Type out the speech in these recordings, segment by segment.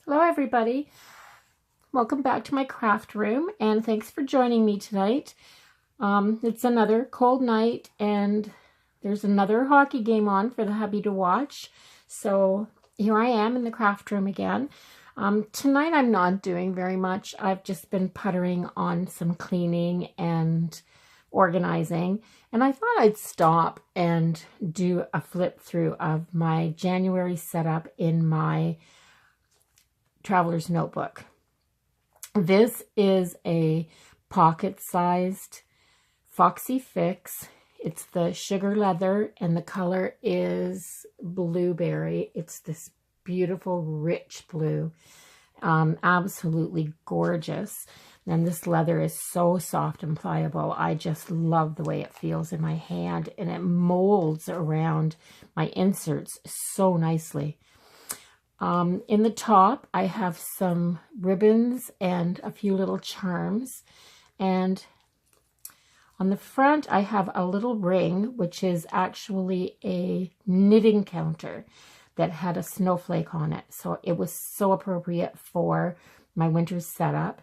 Hello everybody, welcome back to my craft room and thanks for joining me tonight. It's another cold night and there's another hockey game on for the hubby to watch. So here I am in the craft room again. Tonight I'm not doing very much. I've just been puttering on some cleaning and organizing, and I thought I'd stop and do a flip through of my January setup in my traveler's notebook. This is a pocket-sized Foxy Fix. It's the sugar leather and the color is blueberry. It's this beautiful rich blue, absolutely gorgeous. And this leather is so soft and pliable. I just love the way it feels in my hand, and it molds around my inserts so nicely. In the top, I have some ribbons and a few little charms. And on the front, I have a little ring, which is actually a knitting counter that had a snowflake on it. So it was so appropriate for my winter setup.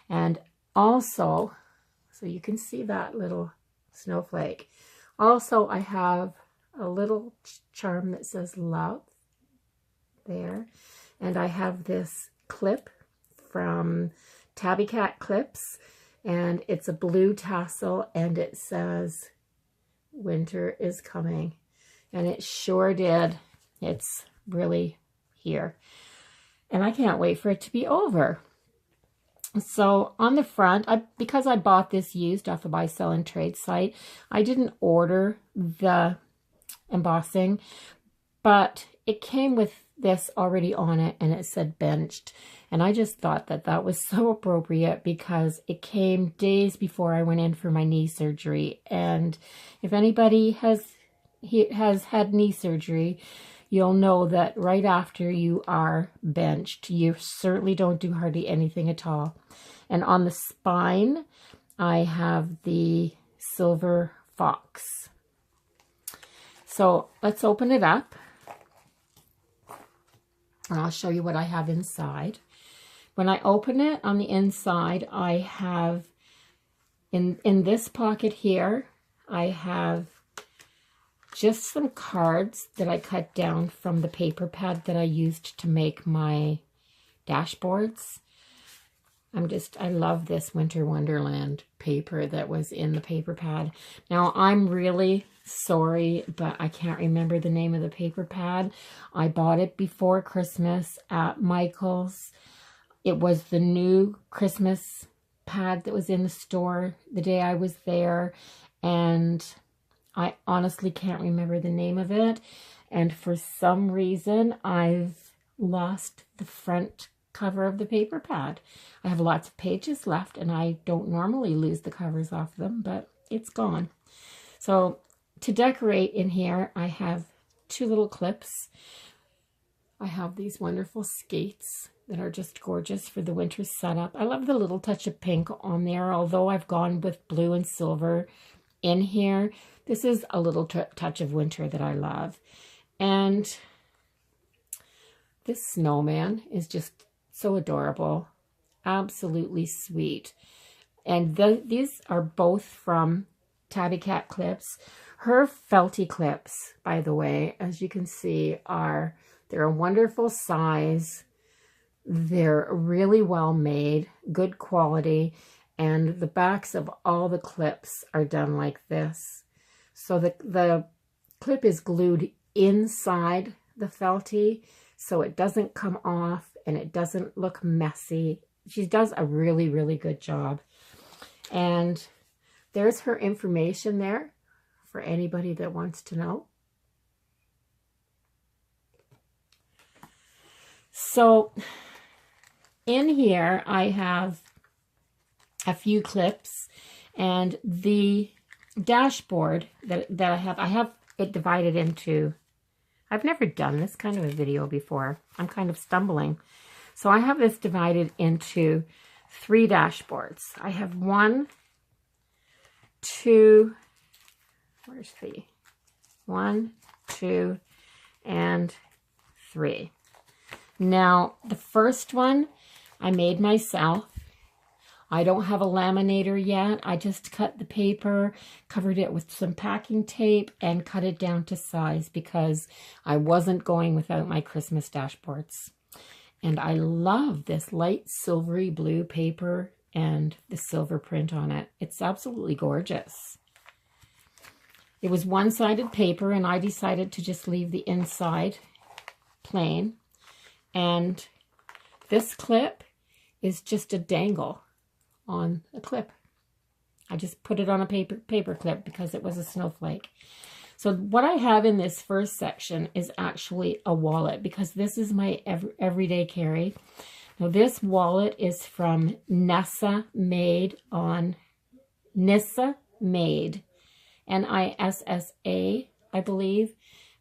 And also, so you can see that little snowflake. Also, I have a little charm that says love there, and I have this clip from Tabby Cat Clips, and it's a blue tassel and it says winter is coming, and it sure did. It's really here and I can't wait for it to be over. So on the front, because I bought this used off a buy sell and trade site, I didn't order the embossing, but it came with this already on it and it said benched, and I just thought that that was so appropriate because it came days before I went in for my knee surgery. And if anybody has had knee surgery, you'll know that right after you are benched, you certainly don't do hardly anything at all. And on the spine, I have the silver fox. So let's open it up, and I'll show you what I have inside. When I open it, on the inside, I have, in this pocket here, I have just some cards that I cut down from the paper pad that I used to make my dashboards. I love this Winter Wonderland paper that was in the paper pad. Now, I'm really sorry, but I can't remember the name of the paper pad. I bought it before Christmas at Michael's. It was the new Christmas pad that was in the store the day I was there, and I honestly can't remember the name of it. And for some reason, I've lost the front cover of the paper pad. I have lots of pages left, and I don't normally lose the covers off them, but it's gone. So to decorate in here, I have two little clips. I have these wonderful skates that are just gorgeous for the winter setup. I love the little touch of pink on there, although I've gone with blue and silver in here. This is a little touch of winter that I love. And this snowman is just so adorable, absolutely sweet. And these are both from Tabby Cat Clips. Her felty clips, by the way, as you can see, they're a wonderful size. They're really well made, good quality, and the backs of all the clips are done like this. So the clip is glued inside the felty, so it doesn't come off and it doesn't look messy. She does a really, really good job. And there's her information there for anybody that wants to know. So in here, I have a few clips, and the dashboard that I have it divided into, I've never done this kind of a video before. I'm kind of stumbling. So I have this divided into 3 dashboards. I have 1, 2, where's 3? 1, 2, and 3. Now, the first one I made myself. I don't have a laminator yet. I just cut the paper, covered it with some packing tape, and cut it down to size because I wasn't going without my Christmas dashboards. And I love this light silvery blue paper and the silver print on it. It's absolutely gorgeous. It was one-sided paper, and I decided to just leave the inside plain. And this clip is just a dangle on a clip. I just put it on a paper clip because it was a snowflake. So what I have in this first section is actually a wallet because this is my everyday carry. Now this wallet is from Nissa Made on Nissa Made, Nissa, I believe,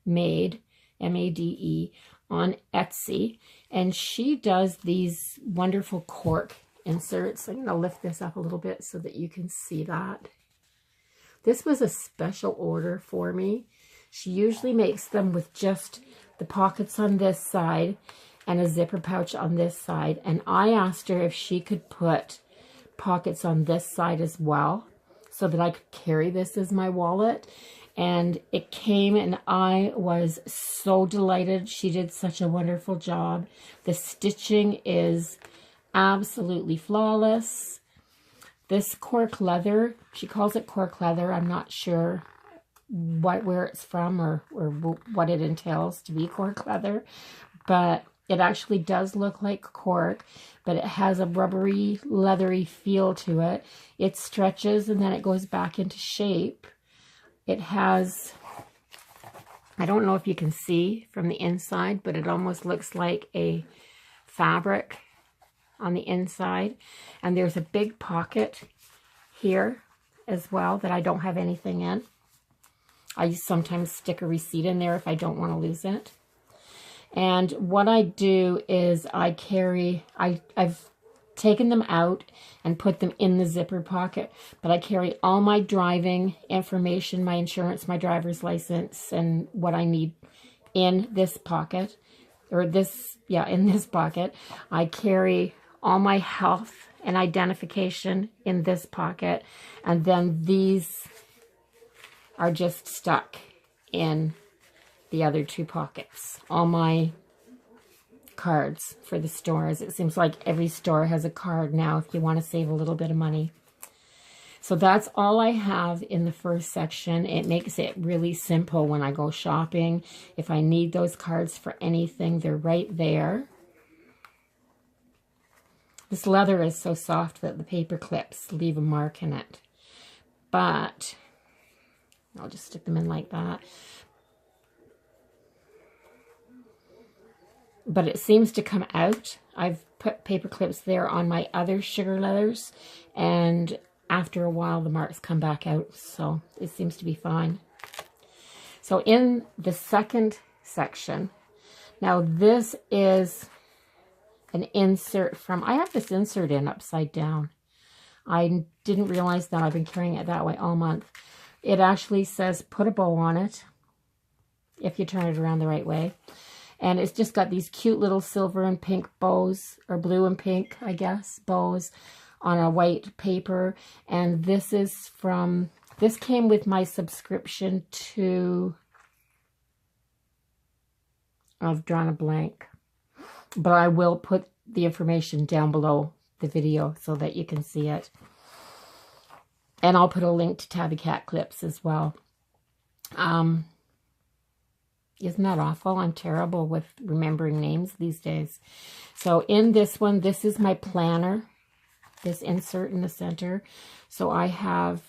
Made, M-A-D-E, on Etsy, and she does these wonderful cork inserts. I'm going to lift this up a little bit so that you can see that. This was a special order for me. She usually makes them with just the pockets on this side and a zipper pouch on this side, and I asked her if she could put pockets on this side as well so that I could carry this as my wallet. And it came, and I was so delighted. She did such a wonderful job. The stitching is absolutely flawless. This cork leather, she calls it cork leather. I'm not sure where it's from or what it entails to be cork leather, but it actually does look like cork, but it has a rubbery, leathery feel to it. It stretches and then it goes back into shape. It has, I don't know if you can see from the inside, but it almost looks like a fabric on the inside. And there's a big pocket here as well that I don't have anything in. I sometimes stick a receipt in there if I don't want to lose it. And what I do is I carry, I've taken them out and put them in the zipper pocket, but I carry all my driving information, my insurance, my driver's license, and what I need in this pocket, or this, yeah, in this pocket. I carry all my health and identification in this pocket, and then these are just stuck in the other two pockets. All my cards for the stores. It seems like every store has a card now if you want to save a little bit of money. So that's all I have in the first section. It makes it really simple when I go shopping. If I need those cards for anything, they're right there. This leather is so soft that the paper clips leave a mark in it. But I'll just stick them in like that. But it seems to come out. I've put paper clips there on my other sugar leathers, and after a while the marks come back out, so it seems to be fine. So in the second section, now this is an insert from, I have this insert in upside down. I didn't realize that. I've been carrying it that way all month. It actually says put a bow on it if you turn it around the right way. And it's just got these cute little silver and pink bows, or blue and pink, I guess, bows on a white paper. And this is from, this came with my subscription to, I've drawn a blank, but I will put the information down below the video so that you can see it. And I'll put a link to Tabby Cat clips as well. Isn't that awful? I'm terrible with remembering names these days. So in this one, this is my planner, this insert in the center. So I have,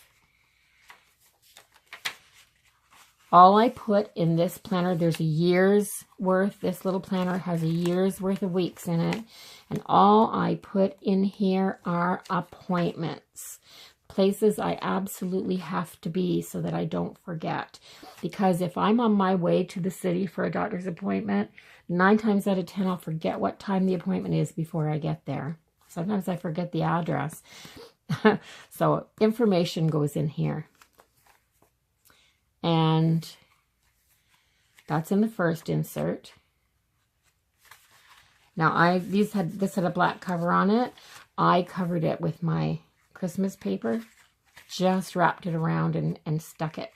all I put in this planner, there's a year's worth. This little planner has a year's worth of weeks in it. And all I put in here are appointments. Places I absolutely have to be so that I don't forget. Because if I'm on my way to the city for a doctor's appointment, 9 times out of 10 I'll forget what time the appointment is before I get there. Sometimes I forget the address. So information goes in here. And that's in the first insert. Now this had a black cover on it. I covered it with my Christmas paper, just wrapped it around and stuck it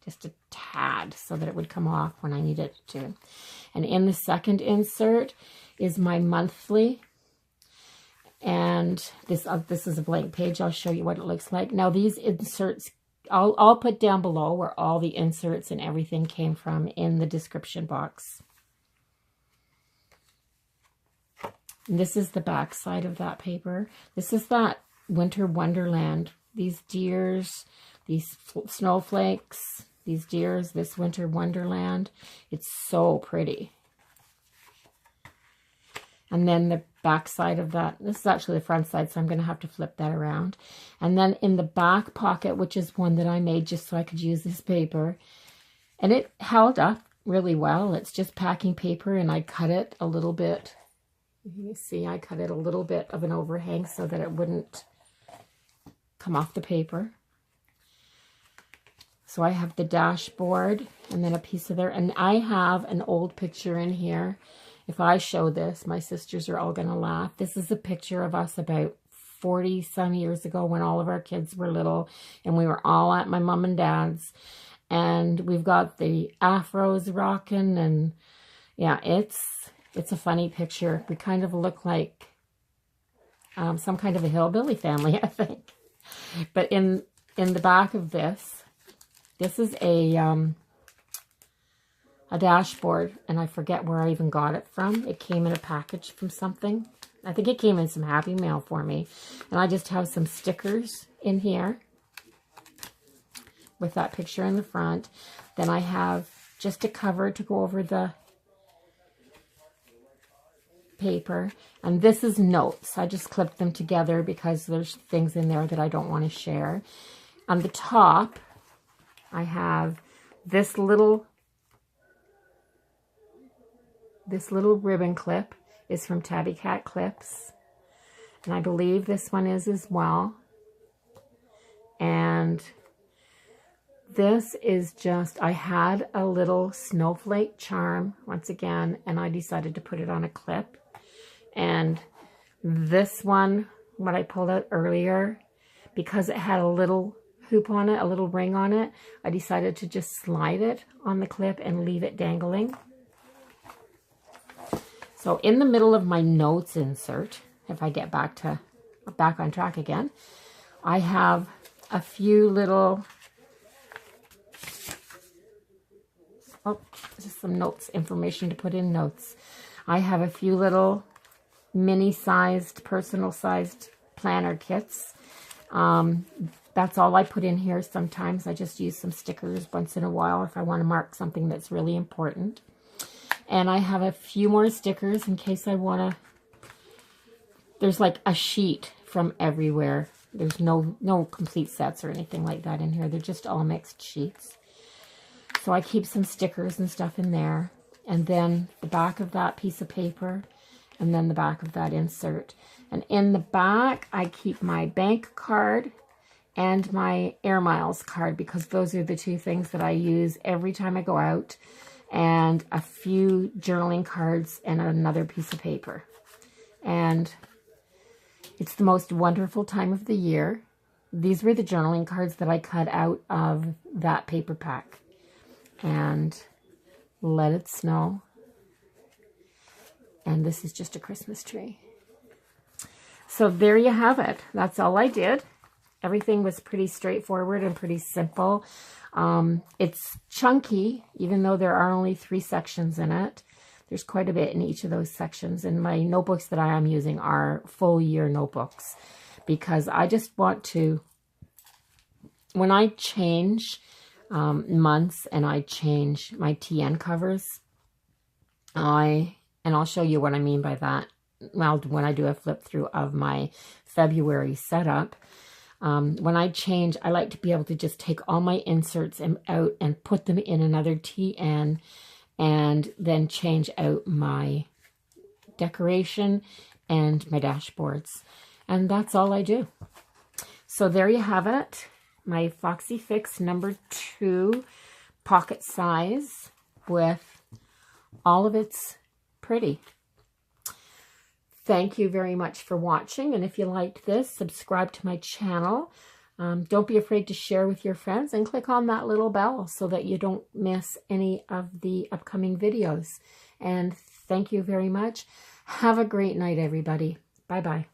just a tad so that it would come off when I needed it to. And in the second insert is my monthly. And this is a blank page. I'll show you what it looks like. Now these inserts, I'll put down below where all the inserts and everything came from in the description box. And this is the back side of that paper. This is that winter wonderland. These deers, these snowflakes, these deers, this winter wonderland. It's so pretty. And then the back side of that, this is actually the front side, so I'm going to have to flip that around. And then in the back pocket, which is one that I made just so I could use this paper, and it held up really well. It's just packing paper, and I cut it a little bit. You can see I cut it a little bit of an overhang so that it wouldn't come off the paper. So I have the dashboard and then a piece of there. And I have an old picture in here. If I show this, my sisters are all going to laugh. This is a picture of us about 40 some years ago when all of our kids were little and we were all at my mom and dad's. And we've got the afros rocking, and yeah, it's a funny picture. We kind of look like some kind of a hillbilly family, I think. But in the back of this is a dashboard, and I forget where I even got it from. It came in a package from something. I think it came in some Happy Mail for me. And I just have some stickers in here with that picture in the front. Then I have just a cover to go over the paper. And this is notes. I just clipped them together because there's things in there that I don't want to share. On the top, I have this little ribbon clip is from Tabby Cat Clips. And I believe this one is as well. And this is just, I had a little snowflake charm once again, and I decided to put it on a clip. And this one, what I pulled out earlier, because it had a little hoop on it, a little ring on it, I decided to just slide it on the clip and leave it dangling. So in the middle of my notes insert, if I get back on track again, I have a few little, just some notes, information to put in notes. I have a few little mini-sized, personal-sized planner kits. That's all I put in here. Sometimes I just use some stickers once in a while if I want to mark something that's really important. And I have a few more stickers in case I want to. There's like a sheet from everywhere. There's no complete sets or anything like that in here. They're just all mixed sheets. So I keep some stickers and stuff in there. And then the back of that piece of paper. And then the back of that insert. And in the back, I keep my bank card and my Air Miles card, because those are the two things that I use every time I go out. And a few journaling cards and another piece of paper. And it's the most wonderful time of the year. These were the journaling cards that I cut out of that paper pack. And Let It Snow. And this is just a Christmas tree. So there you have it. That's all I did. Everything was pretty straightforward and pretty simple. It's chunky, even though there are only 3 sections in it. There's quite a bit in each of those sections. And my notebooks that I am using are full year notebooks, because I just want to, when I change months and I change my TN covers, and I'll show you what I mean by that. Well, when I do a flip through of my February setup, when I change, I like to be able to just take all my inserts out and put them in another TN, and then change out my decoration and my dashboards. And that's all I do. So there you have it. My Foxy Fix #2 pocket size with all of its pretty. Thank you very much for watching. And if you liked this, subscribe to my channel. Don't be afraid to share with your friends and click on that little bell so that you don't miss any of the upcoming videos. And thank you very much. Have a great night, everybody. Bye-bye.